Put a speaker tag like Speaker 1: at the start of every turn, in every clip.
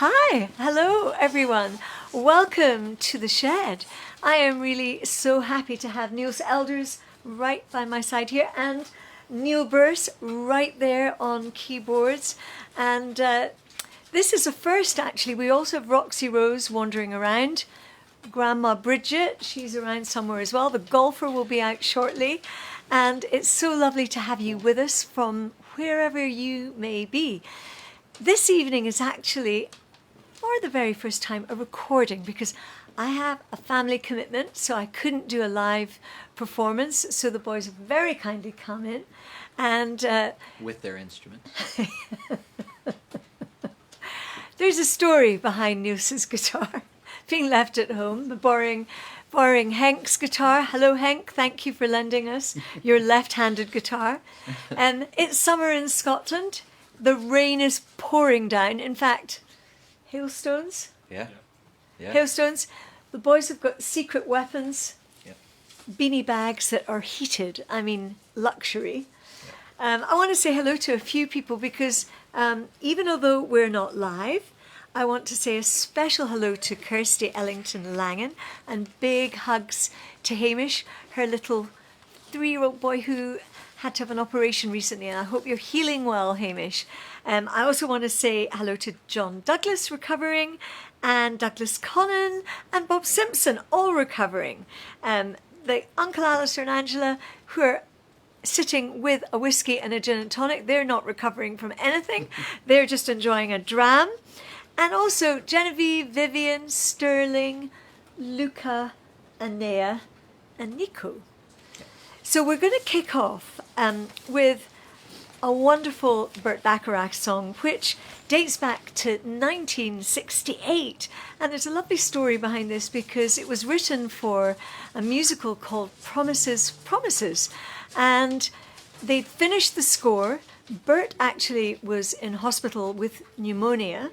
Speaker 1: Hi, hello everyone. Welcome to the shed. I am really so happy to have Nils Elders right by my side here and Neil Birse right there on keyboards. And this is a first actually. We also have Roxy Rose wandering around. Grandma Bridget, she's around somewhere as well. The golfer will be out shortly. And it's so lovely to have you with us from wherever you may be. This evening is actually, for the very first time, a recording because I have a family commitment, so I couldn't do a live performance. So the boys have very kindly come in and
Speaker 2: with their instruments.
Speaker 1: There's a story behind Nils's guitar being left at home, borrowing Henk's guitar. Hello, Henk. Thank you for lending us your left-handed guitar. It's summer in Scotland. The rain is pouring down. In fact, hailstones.
Speaker 2: Yeah.
Speaker 1: Hailstones. The boys have got secret weapons.
Speaker 2: Yeah.
Speaker 1: Beanie bags that are heated. I mean, luxury. I want to say hello to a few people because even although we're not live, I want to say a special hello to Kirsty Ellington Langan and big hugs to Hamish, her little 3-year-old boy who had to have an operation recently, and I hope you're healing well, Hamish. I also want to say hello to John Douglas, recovering, and Douglas Connon and Bob Simpson, all recovering. The Uncle Alistair and Angela, who are sitting with a whiskey and a gin and tonic, they're not recovering from anything. They're just enjoying a dram. And also Genevieve, Vivian, Sterling, Luca, Anea, and Nico. So we're going to kick off with a wonderful Burt Bacharach song, which dates back to 1968. And there's a lovely story behind this because it was written for a musical called Promises, Promises. And they'd finished the score. Burt actually was in hospital with pneumonia.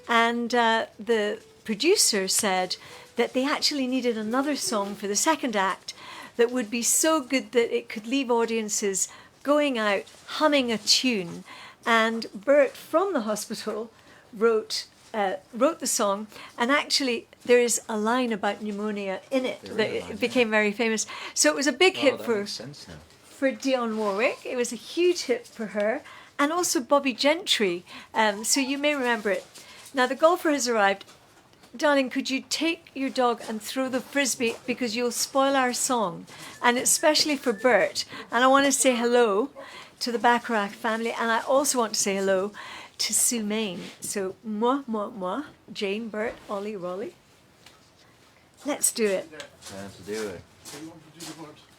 Speaker 1: And the producer said that they actually needed another song for the second act that would be so good that it could leave audiences going out humming a tune. And Burt, from the hospital, wrote the song. And actually, there is a line about pneumonia in it that became very famous. So it was a big hit for Dionne Warwick. It was a huge hit for her. And also Bobby Gentry. So you may remember it. Now the golfer has arrived. Darling, could you take your dog and throw the frisbee because you'll spoil our song? And especially for Bert. And I want to say hello to the Bacharach family. And I also want to say hello to Sue Main. So, moi, Jane, Bert, Ollie, Rolly. Let's do it.
Speaker 2: Let's do it.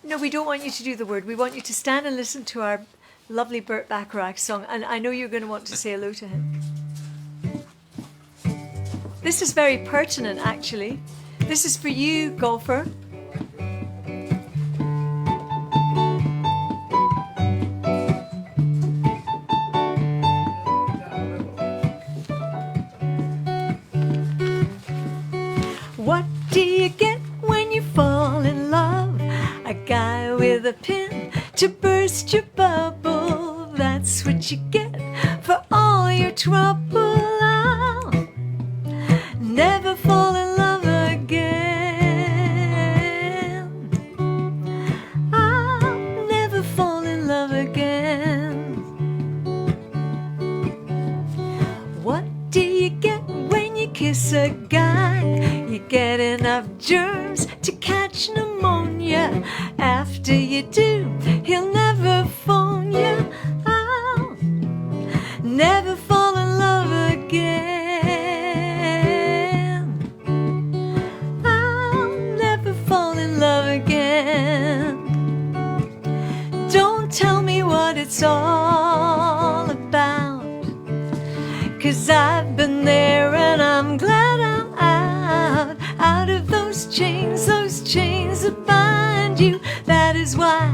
Speaker 1: No, we don't want you to do the word. We want you to stand and listen to our lovely Burt Bacharach song. And I know you're going to want to say hello to him. This is very pertinent, actually. This is for you, golfer. What do you get when you fall in love? A guy with a pin to burst your bubble. That's what you get for all your trouble. Never fall in love again. I'll never fall in love again. What do you get when you kiss a guy? You get enough germs to catch pneumonia. After you do, he'll never phone you. I'll never fall in love again. Tell me what it's all about, 'cause I've been there and I'm glad I'm out of those chains that bind you. That is why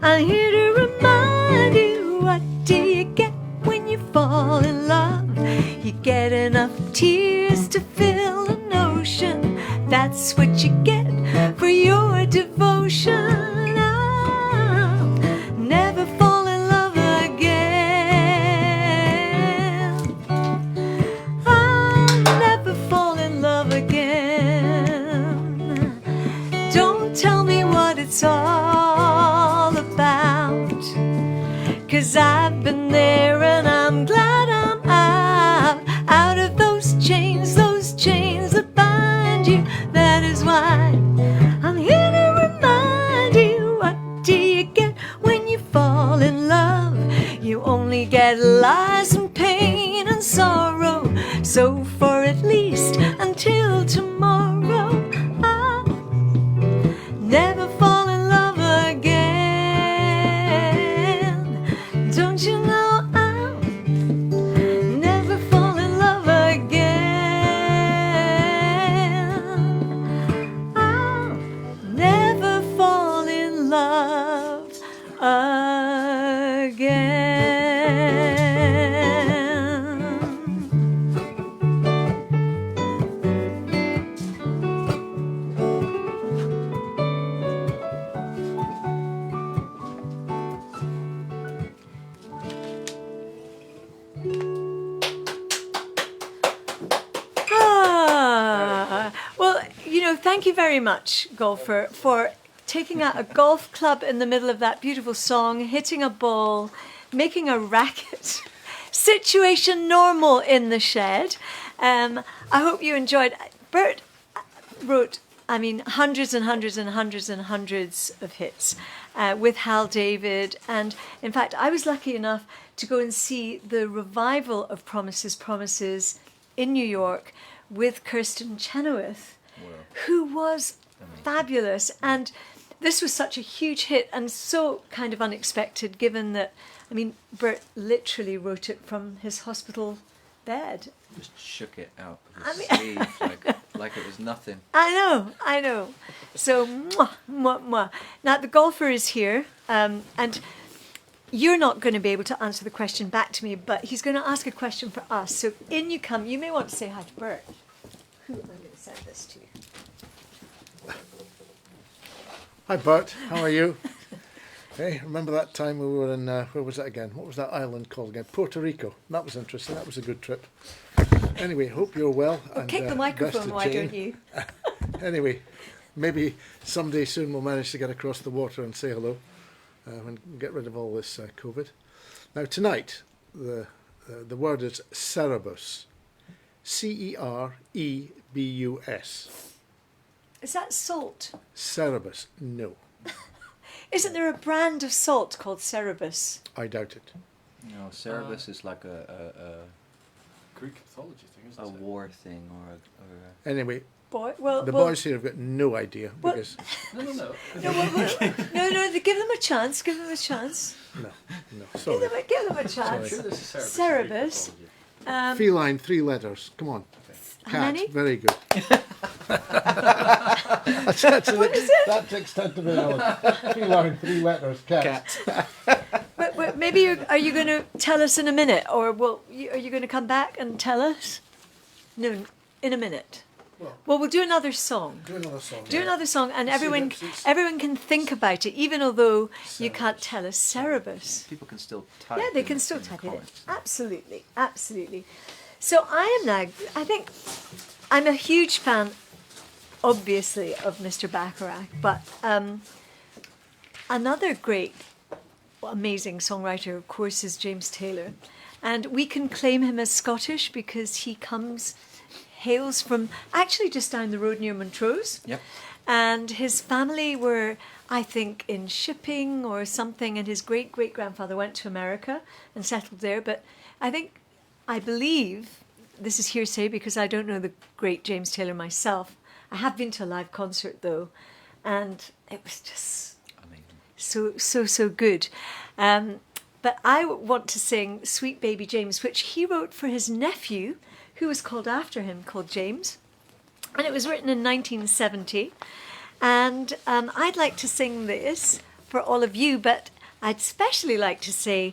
Speaker 1: I'm here to remind you. What do you get when you fall in love? You get enough tears to fill an ocean. That's what you get for your devotion. Never fall in love again. I'll 'cause I've been there and I'm glad I'm out of those chains that bind you. That is why I'm here to remind you, what do you get when you fall in love? You only get lies and pain and sorrow. So for at least until tomorrow, I'll never fall in love again. Don't you know I'll never fall in love again. I'll never fall in love again. Well, thank you very much, golfer, for taking out a golf club in the middle of that beautiful song, hitting a ball, making a racket. Situation normal in the shed. I hope you enjoyed. Bert wrote, hundreds and hundreds and hundreds and hundreds of hits with Hal David. And in fact, I was lucky enough to go and see the revival of Promises, Promises in New York with Kirsten Chenoweth, who was fabulous. And this was such a huge hit and so kind of unexpected, given that, Bert literally wrote it from his hospital bed.
Speaker 2: Just shook it out of his sleeve like it was nothing.
Speaker 1: I know. So, mwah, mwah, mwah. Now, the golfer is here, and you're not going to be able to answer the question back to me, but he's going to ask a question for us. So in you come. You may want to say hi to Bert. Who am I going to send this to?
Speaker 3: Hi Bert, how are you? Hey, remember that time we were in, where was that again? What was that island called again? Puerto Rico. That was interesting, that was a good trip. Anyway, hope you're well.
Speaker 1: Well, kick the microphone, why don't you?
Speaker 3: Anyway, maybe someday soon we'll manage to get across the water and say hello and get rid of all this COVID. Now tonight, the word is Cerebus. Cerebus.
Speaker 1: Is that salt?
Speaker 3: Cerebus, no.
Speaker 1: Isn't there a brand of salt called Cerebus?
Speaker 3: I doubt it.
Speaker 2: No, Cerebus is like a
Speaker 4: Greek mythology thing, isn't it?
Speaker 2: a war thing or
Speaker 3: Anyway,
Speaker 1: the
Speaker 3: boys here have got no idea because
Speaker 4: No.
Speaker 1: No, give them a chance. Give them a chance.
Speaker 3: no, sorry.
Speaker 1: Give them a chance.
Speaker 4: I'm sure this is Cerebus.
Speaker 1: Cerebus.
Speaker 3: Feline, 3 letters. Come on.
Speaker 1: How
Speaker 3: Cat,
Speaker 1: many?
Speaker 3: very good.
Speaker 1: What is it?
Speaker 3: That takes 10 to know. Feline, 3 letters. Cat.
Speaker 1: But maybe are you going to tell us in a minute, or are you going to come back and tell us? No, in a minute. Well, we'll do another song.
Speaker 3: Do another song.
Speaker 1: Do another song, and everyone
Speaker 3: it's-
Speaker 1: can think about it, even although you
Speaker 3: Cerebus.
Speaker 1: can't tell us Cerebus.
Speaker 2: people can still type.
Speaker 1: Yeah, they can still type it in. Absolutely. So I think I'm a huge fan, obviously, of Mr. Bacharach, but another great, amazing songwriter, of course, is James Taylor. And we can claim him as Scottish because he hails from actually just down the road near Montrose.
Speaker 2: Yep.
Speaker 1: And his family were, I think, in shipping or something, and his great-great-grandfather went to America and settled there. But I believe, this is hearsay because I don't know the great James Taylor myself. I have been to a live concert, though, and it was just so good. But I want to sing Sweet Baby James, which he wrote for his nephew, who was called after him, called James. And it was written in 1970. And I'd like to sing this for all of you, but I'd especially like to say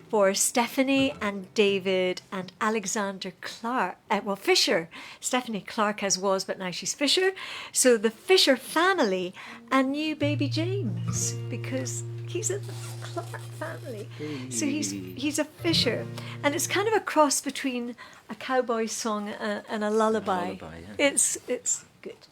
Speaker 1: for Stephanie and David and Alexander Clark, Fisher. Stephanie Clark as was, but now she's Fisher. So the Fisher family and new baby James, because he's in the Clark family. So he's a Fisher. And it's kind of a cross between a cowboy song and a lullaby.
Speaker 2: lullaby, yeah.
Speaker 1: It's good.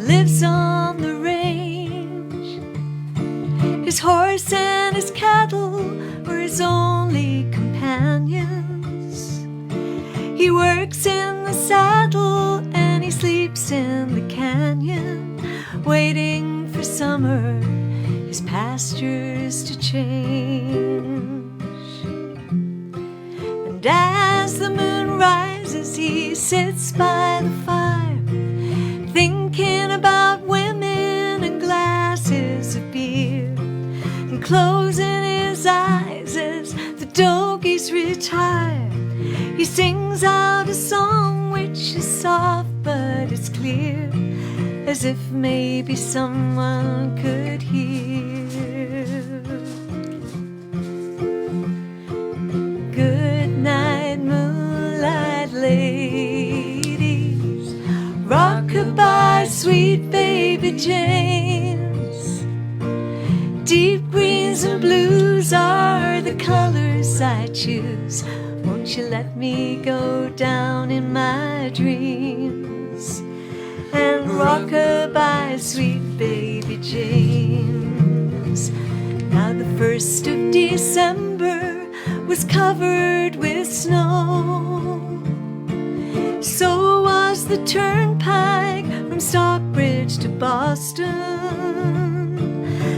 Speaker 1: lives on the range. His horse and his cattle were his only companions. He works in the saddle and he sleeps in the canyon, waiting for summer, his pastures to change. And as the moon rises, he sits by the fire, thinking about women and glasses of beer, and closing his eyes as the doggies retire. He sings out a song which is soft but it's clear, as if maybe someone could hear. Good night, moonlight ladies, rock-a-bye, sweet baby James. Deep greens and blues are the colors I choose. Won't you let me go down in my dreams and rock-a-bye, sweet baby James? Now the 1st of December was covered with snow. So was the turnpike from Stockbridge to Boston.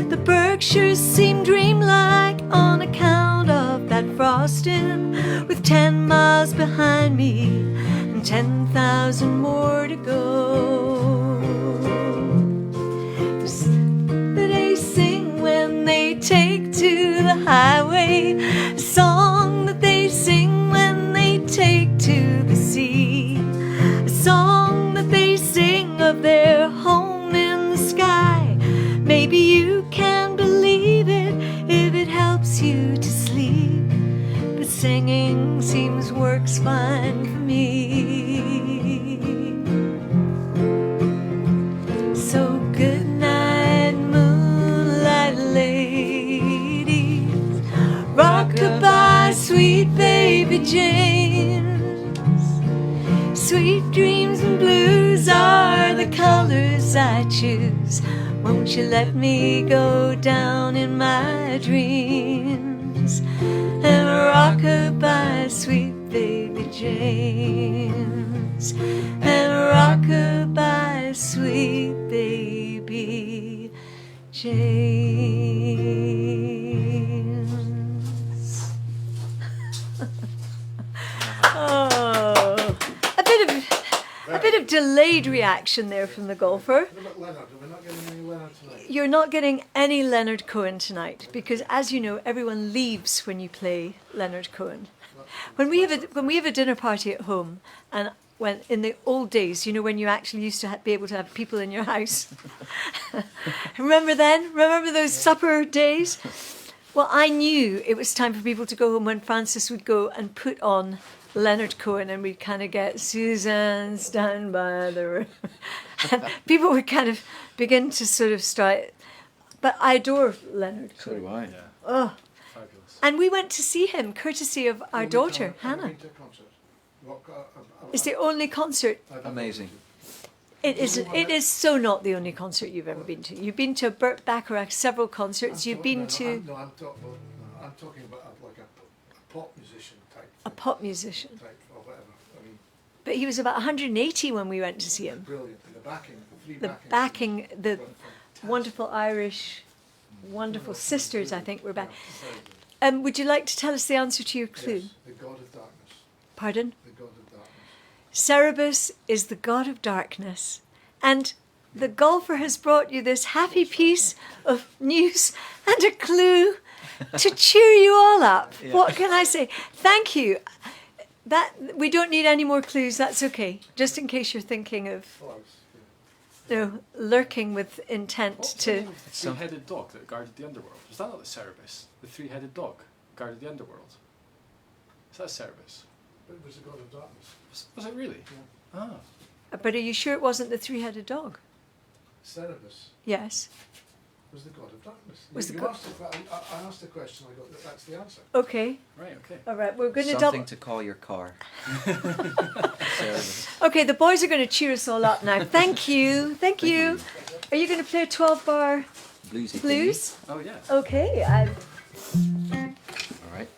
Speaker 1: The Berkshires seemed dreamlike on account of that frosting, with 10 miles behind me and 10,000 more to go. That they sing when they take to the highway, a song that they sing when they take to the sea, a song that they sing of their home in the sky. Maybe you can believe it if it helps you to sleep, but singing seems works fine for me. So good night, moonlight ladies, rock-a-bye, sweet baby James. Sweet dreams and blues are the colors I choose. Won't you let me go down in my dreams and rock-a-bye, sweet baby James, and rock-a-bye, sweet baby James. Oh, a bit of delayed reaction there from the golfer.
Speaker 3: What about Leonard? Are we not getting any Leonard tonight?
Speaker 1: You're not getting any Leonard Cohen tonight because, as you know, everyone leaves when you play Leonard Cohen. When we have a dinner party at home, and when in the old days, you know, when you actually used to be able to have people in your house. Remember then? Remember those supper days? Well, I knew it was time for people to go home when Francis would go and put on Leonard Cohen, and we'd kind of get Suzanne stand by the river. And people would kind of begin to sort of start. But I adore Leonard
Speaker 2: So
Speaker 1: Cohen.
Speaker 2: do I.
Speaker 4: Yeah.
Speaker 1: Oh,
Speaker 4: Fabulous.
Speaker 1: and we went to see him courtesy of our daughter Hannah. It's the only concert.
Speaker 2: Amazing.
Speaker 1: It is so not the only concert you've ever been to. You've been to Burt Bacharach several concerts. You've been to
Speaker 3: I'm talking about like a pop musician type.
Speaker 1: a pop musician.
Speaker 3: Type or whatever. I mean,
Speaker 1: But he was about 180 when we went to see him.
Speaker 3: brilliant. And the backing, the three
Speaker 1: The
Speaker 3: backings
Speaker 1: backing,
Speaker 3: were
Speaker 1: the
Speaker 3: fantastic.
Speaker 1: wonderful Irish, wonderful sisters, I think, were back.
Speaker 3: Very good.
Speaker 1: Would you like to tell us the answer to your clue?
Speaker 3: Yes, the God of Darkness.
Speaker 1: Pardon?
Speaker 3: The God of Darkness.
Speaker 1: Cerebus is the god of darkness. And the golfer has brought you this happy piece of news and a clue to cheer you all up.
Speaker 2: Yeah.
Speaker 1: What can I say? Thank you. That we don't need any more clues. That's okay. Just in case you're thinking of
Speaker 3: Oh, I was,
Speaker 1: lurking with intent
Speaker 4: What
Speaker 1: to.
Speaker 4: was the three-headed dog that guarded the underworld? Was that not the Cerebus? The three-headed dog guarded the underworld? Is that Cerebus?
Speaker 3: it was the God of Darkness.
Speaker 4: Was it really? Ah.
Speaker 1: But are you sure it wasn't the three-headed dog?
Speaker 3: Cerebus.
Speaker 1: Yes.
Speaker 3: was the god of darkness.
Speaker 1: Was
Speaker 3: You
Speaker 1: the
Speaker 3: asked if I asked a question, I got that's the answer.
Speaker 1: Okay.
Speaker 4: Right, okay.
Speaker 1: All right, we're going to
Speaker 2: Something
Speaker 1: double.
Speaker 2: to call your car. Service.
Speaker 1: Okay, the boys are going to cheer us all up now. Thank you. Thank you. Are you going to play a 12-bar
Speaker 2: Bluesy
Speaker 1: blues?
Speaker 4: Oh, yeah.
Speaker 1: Okay.
Speaker 2: thingy. All right.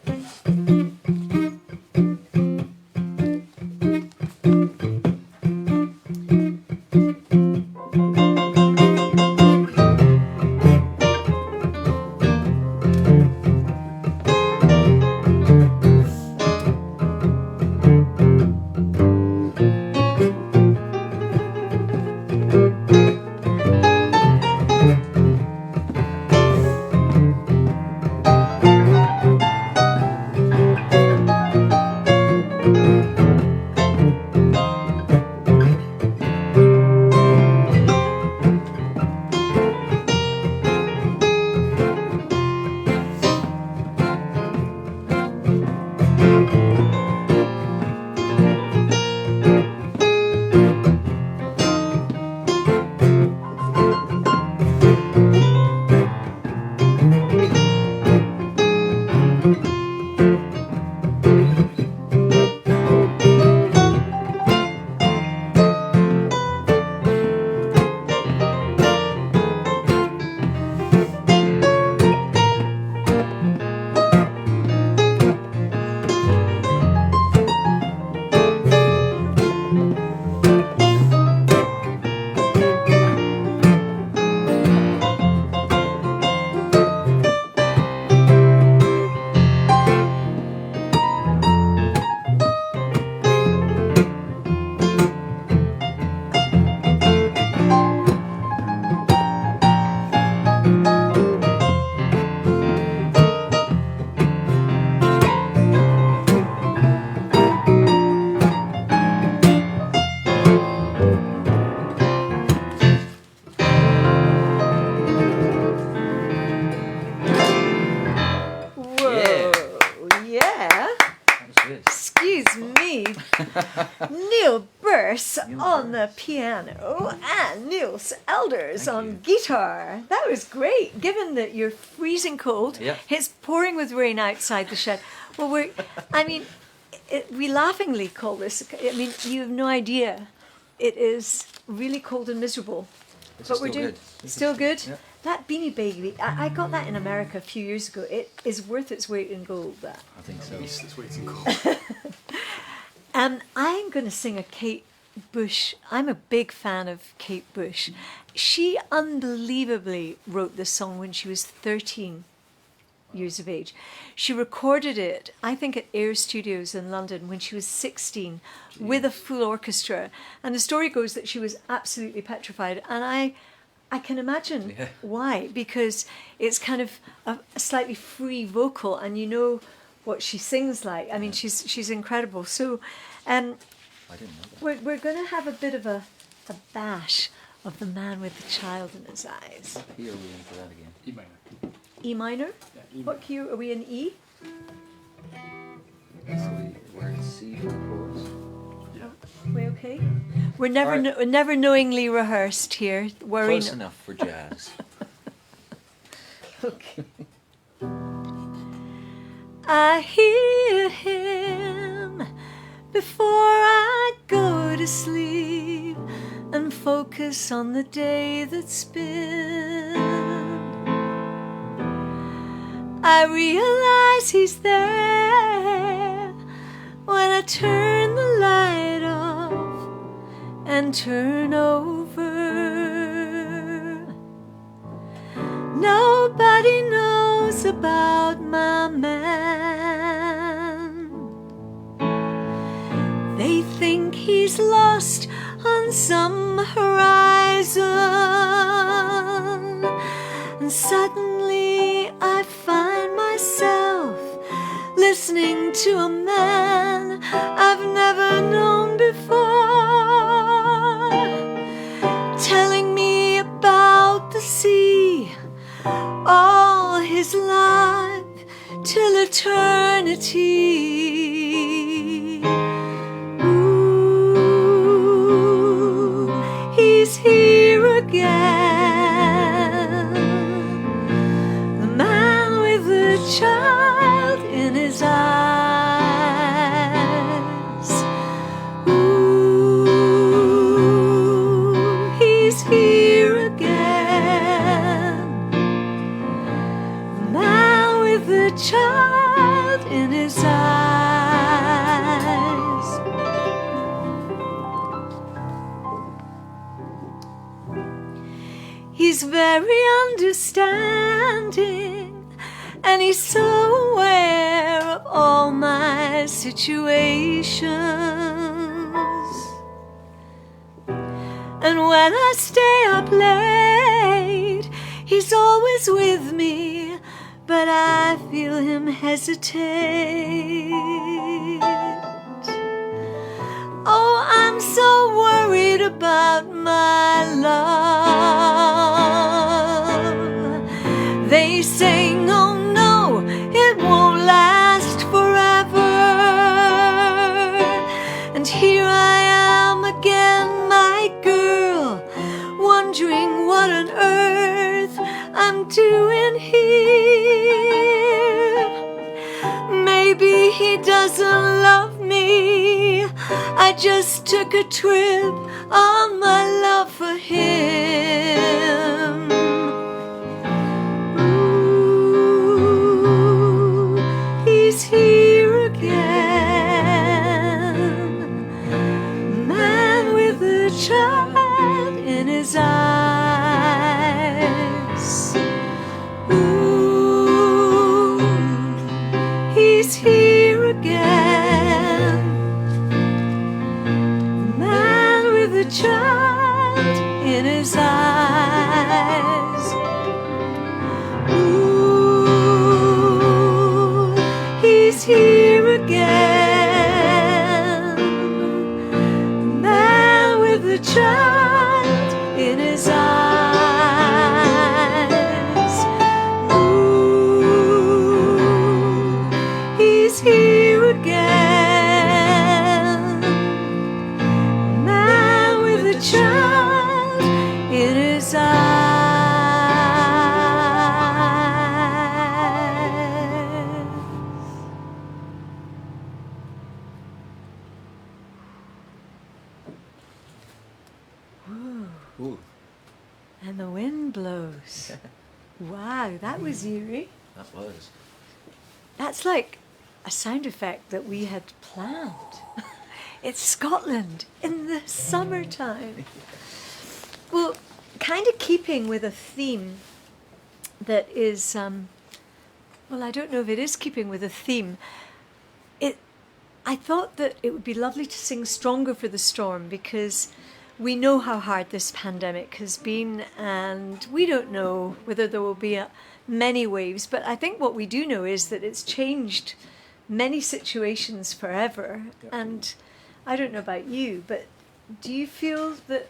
Speaker 1: Whoa. Yeah.
Speaker 2: That was good.
Speaker 1: Excuse me. Neil Birse on the piano and Nils Elders
Speaker 2: Thank
Speaker 1: on
Speaker 2: you.
Speaker 1: guitar. That was great. Given that you're freezing cold,
Speaker 2: Yeah.
Speaker 1: it's pouring with rain outside the shed. Well, we laughingly call this, I mean, you have no idea. It is really cold and miserable.
Speaker 2: This
Speaker 1: But
Speaker 2: is
Speaker 1: we're
Speaker 2: still
Speaker 1: doing
Speaker 2: good. This is
Speaker 1: still good.
Speaker 2: Yeah.
Speaker 1: That Beanie Baby, I got that in America a few years ago. It is worth its weight in gold. That.
Speaker 2: I think so.
Speaker 4: At least it's waiting cold.
Speaker 1: I'm going to sing a Kate Bush. I'm a big fan of Kate Bush. She unbelievably wrote this song when she was 13 years of age. She recorded it, I think, at Air Studios in London when she was 16 with a full orchestra. And the story goes that she was absolutely petrified. And I can imagine
Speaker 2: Yeah.
Speaker 1: why, because it's kind of a slightly free vocal, and you know what she sings like. I mean, she's incredible. So
Speaker 2: I didn't know that.
Speaker 1: we're going to have a bit of a bash of the man with the child in his eyes.
Speaker 2: Here we into that again.
Speaker 4: E minor.
Speaker 1: E minor?
Speaker 4: Yeah, E minor.
Speaker 1: What key are we in? E?
Speaker 2: So we're in C for the chorus.
Speaker 4: Yeah.
Speaker 1: We okay? We're never
Speaker 2: All right.
Speaker 1: we're never knowingly rehearsed here. Worrying.
Speaker 2: Close enough for jazz.
Speaker 1: Okay. I hear him before I go to sleep and focus on the day that's been. I realize he's there when I turn the light off and turn over. Nobody knows about my man. They think he's lost on some horizon, and suddenly I find myself listening to a man I've never known before, telling me about the sea, all his life till eternity. Ooh, he's here again. you standing, and he's so aware of all my situations. And when I stay up late, he's always with me, but I feel him hesitate. Oh, I'm so worried about my love. They say, no, no, it won't last forever. And here I am again, my girl, wondering what on earth I'm doing here. Maybe he doesn't love me, I just took a trip on my love for him. Ooh, he's here again, man with a child in his eyes. Ooh, he's here again, man with a child in his eyes. Ooh, he's here again, man with a child in his eyes. Ooh, he's here again, man with a child in his eyes.
Speaker 2: Ooh,
Speaker 1: And the wind blows. Wow, that was eerie.
Speaker 2: that was.
Speaker 1: That's like a sound effect that we had planned. It's Scotland in the summertime. Well, kind of keeping with a theme that is, well, I don't know if it is keeping with a theme. I thought that it would be lovely to sing Stronger for the Storm, because we know how hard this pandemic has been, and we don't know whether there will be many waves, but I think what we do know is that it's changed many situations forever.
Speaker 2: Yep.
Speaker 1: And I don't know about you, but do you feel that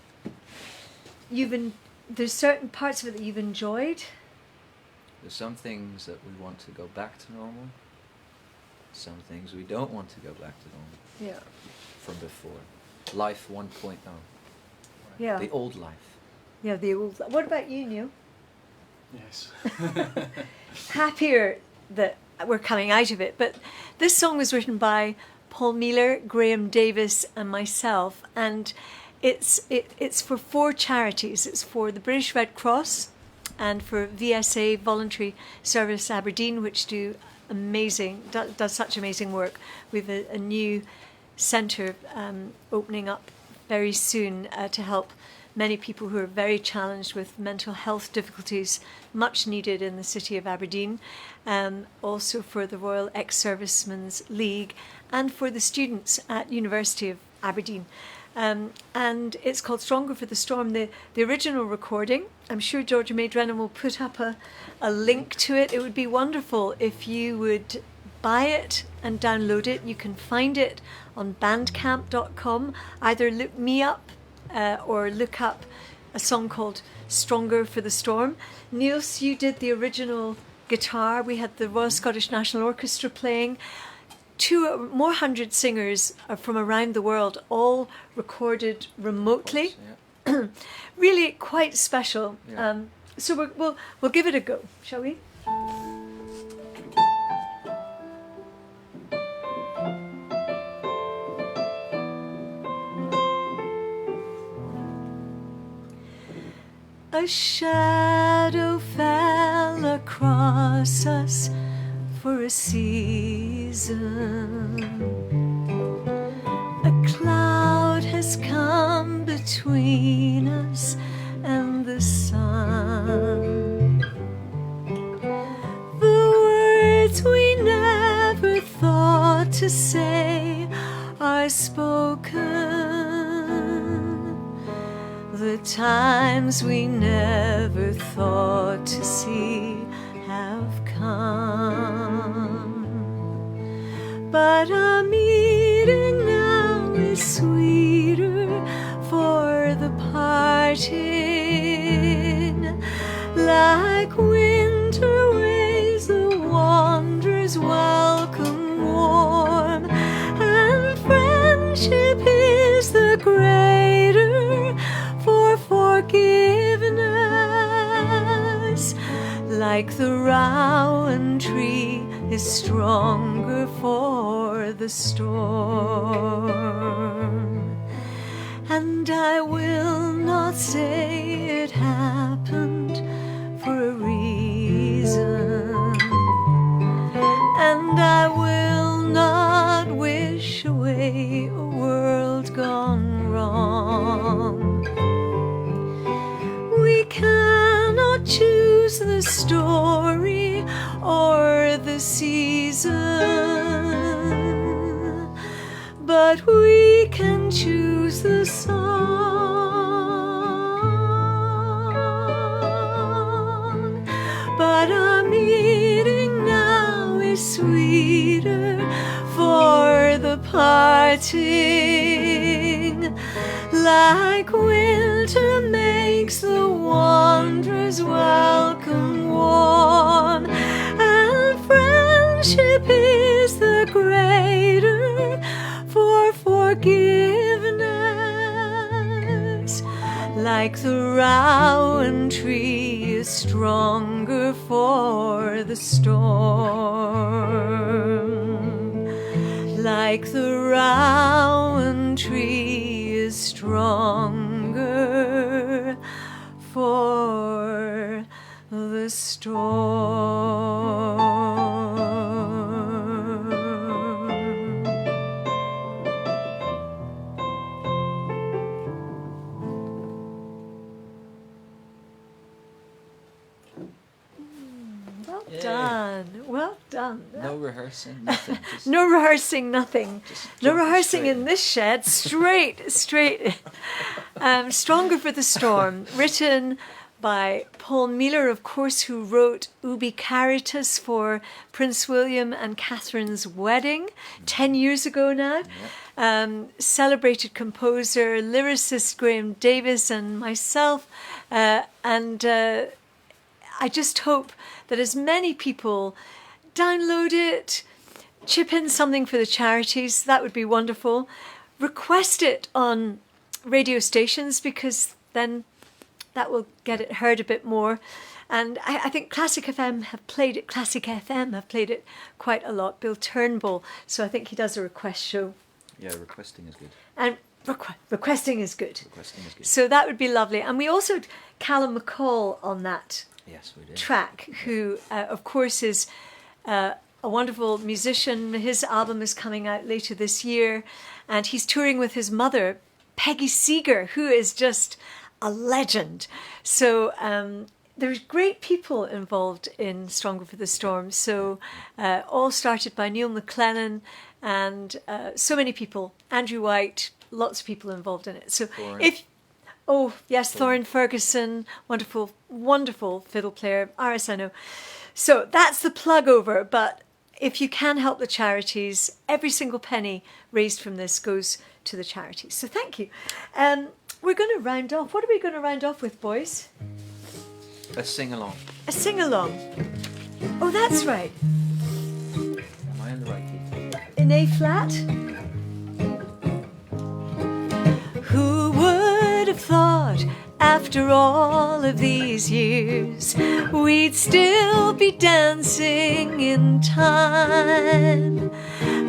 Speaker 1: there's certain parts of it that you've enjoyed?
Speaker 2: There's some things that we want to go back to normal. Some things we don't want to go back to normal
Speaker 1: Yeah.
Speaker 2: from before. Life 1.0.
Speaker 1: Yeah.
Speaker 2: The old life.
Speaker 1: Yeah, the old. What about you, Neil?
Speaker 4: Yes.
Speaker 1: Happier that we're coming out of it. But this song was written by Paul Mealer, Graham Davis, and myself, and it's for 4 charities. It's for the British Red Cross and for VSA Voluntary Service Aberdeen, which does such amazing work. We have a new centre opening up very soon to help many people who are very challenged with mental health difficulties, much needed in the city of Aberdeen. Also for the Royal Ex-Servicemen's League and for the students at University of Aberdeen. And it's called Stronger for the Storm. The original recording, I'm sure Georgia May Drennan will put up a link to it. It would be wonderful if you would buy it and download it. You can find it on bandcamp.com. Either look me up or look up a song called Stronger for the Storm. Nils, you did the original guitar. We had the Royal Scottish National Orchestra playing. 200 singers from around the world, all recorded remotely.
Speaker 2: Course, yeah.
Speaker 1: Really quite special.
Speaker 2: Yeah.
Speaker 1: So we'll give it a go, shall we? A shadow fell across us for a season. A cloud has come between us and the sun. had to say are spoken. The times we never thought to see have come. But a meeting now is sweeter for the parting. Like winter waves the wanderers welcome warm, and friendship is the greater for forgiveness. Like the rowan tree is stronger for the storm. And I will not say it happened for a reason, and I will not wish away a world gone wrong. We cannot choose the story or the season, but we can choose the song. But a meeting now is sweeter for the parting. Like winter makes the wanderers welcome warm, and friendship is the greater for forgiveness. Like the rowan tree is stronger for the storm. Like the rowan tree is stronger for the storm. Well
Speaker 2: Yay.
Speaker 1: done. Well done.
Speaker 2: No rehearsing, nothing. Just,
Speaker 1: No rehearsing, nothing.
Speaker 2: just
Speaker 1: No
Speaker 2: jumping
Speaker 1: rehearsing
Speaker 2: straight
Speaker 1: in this shed. Straight. Stronger for the Storm, written by Paul Miller, of course, who wrote Ubi Caritas for Prince William and Catherine's wedding 10 years ago now. Celebrated composer, lyricist Graham Davis and myself. I just hope that as many people download it, chip in something for the charities. That would be wonderful. Request it on radio stations, because then that will get it heard a bit more. And I think Classic FM have played it. Classic FM have played it quite a lot. Bill Turnbull. So I think he does a request show.
Speaker 2: Yeah, requesting is good.
Speaker 1: And requesting is good.
Speaker 2: Requesting is good.
Speaker 1: So that would be lovely. And we also had Callum McCall on that
Speaker 2: Yes, we did.
Speaker 1: track, who of course is a wonderful musician. His album is coming out later this year, and he's touring with his mother, Peggy Seeger, who is just a legend. So there's great people involved in Stronger for the Storm. So all started by Neil McLennan, and so many people, Andrew White, lots of people involved in it. So Thorin Ferguson, wonderful, wonderful fiddle player, RSNO. So that's the plug over. But if you can help the charities, every single penny raised from this goes to the charities. So thank you. We're going to round off. What are we going to round off with, boys?
Speaker 2: A sing-along.
Speaker 1: A sing-along. Oh, that's right.
Speaker 2: Am I in the right key?
Speaker 1: In A flat. Who would have thought, after all of these years, we'd still be dancing in time?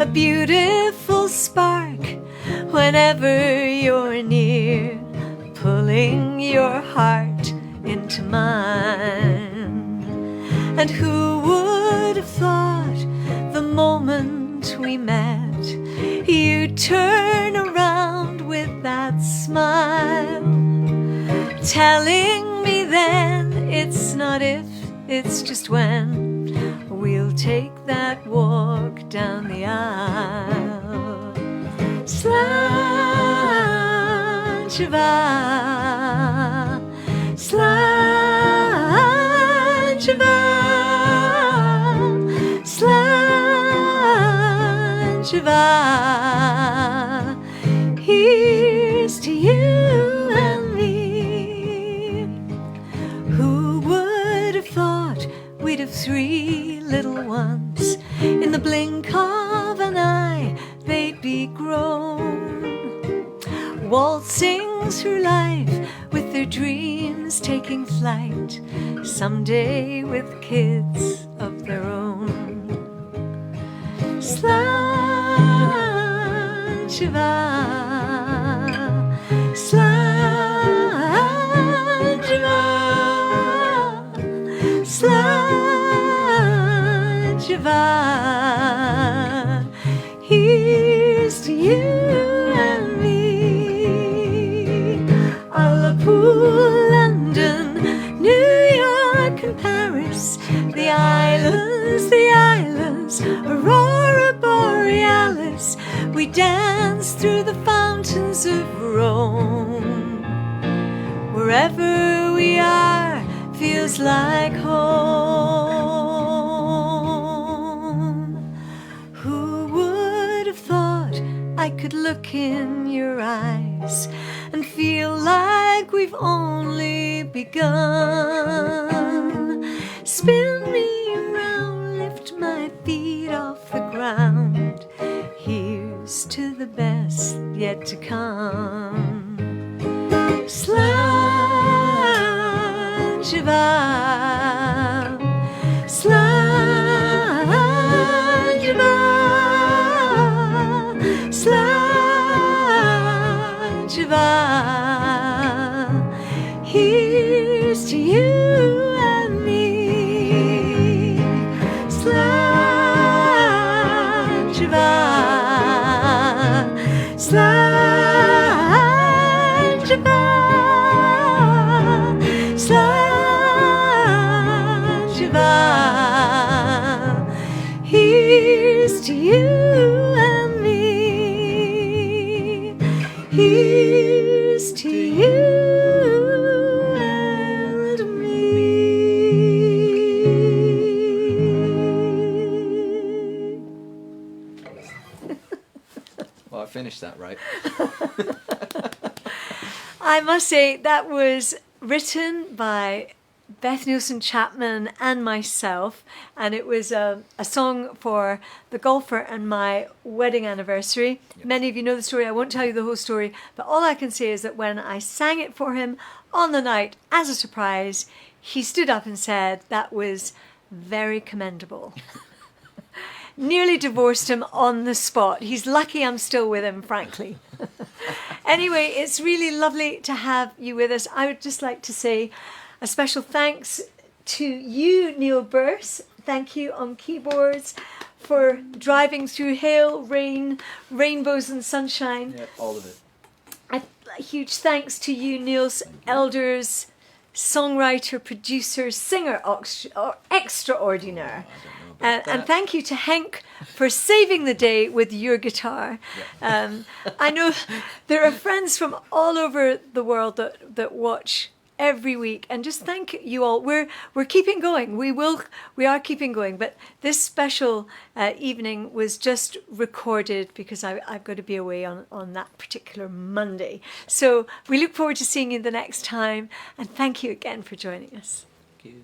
Speaker 1: A beautiful spark whenever you're near, pulling your heart into mine. And who would have thought, the moment we met, you'd turn around with that smile, telling me then it's not if, it's just when we'll take that walk down the aisle. Slán Shiva, Slán Shiva, Slán Shiva. Here's to you and me. Who would have thought we'd have 3 little ones? In the blink of an eye they'd be grown, waltzing through life with their dreams taking flight, someday with kids of their own. Slán Shiva, Slán Shiva, Slán Shiva. Here's to you and me. Liverpool, London, New York and Paris, the islands, Aurora Borealis. We dance through the fountains of Rome. Wherever we are feels like home. Who would have thought I could look in your eyes and feel like we've only begun? Spin me around, lift my feet off the ground. Here's to the best yet to come. Slán Shiva, Slán Shiva, Slán Shiva. Here's to you and me. Slán Shiva, Slán Shiva, Slán Shiva. Here's to you and me. Here's to you and me.
Speaker 2: Well, I finished that right.
Speaker 1: I must say that was written by Beth Nielsen Chapman and myself, and it was a song for the golfer and my wedding anniversary.
Speaker 2: Yes.
Speaker 1: Many of you know the story. I won't tell you the whole story, but all I can say is that when I sang it for him on the night as a surprise, he stood up and said that was very commendable. Nearly divorced him on the spot. He's lucky I'm still with him, frankly. Anyway, it's really lovely to have you with us. I would just like to say a special thanks to you, Neil Birse. Thank you on keyboards for driving through hail, rain, rainbows and sunshine.
Speaker 2: Yeah, all of it.
Speaker 1: A huge thanks to you, Nils Elders, songwriter, producer, singer extraordinaire. And thank you to Henk for saving the day with your guitar.
Speaker 2: Yeah.
Speaker 1: I know there are friends from all over the world that watch every week, and just thank you all. We're keeping going. We are keeping going. But this special evening was just recorded because I've got to be away on that particular Monday. So we look forward to seeing you the next time, and thank you again for joining us.
Speaker 2: Thank you.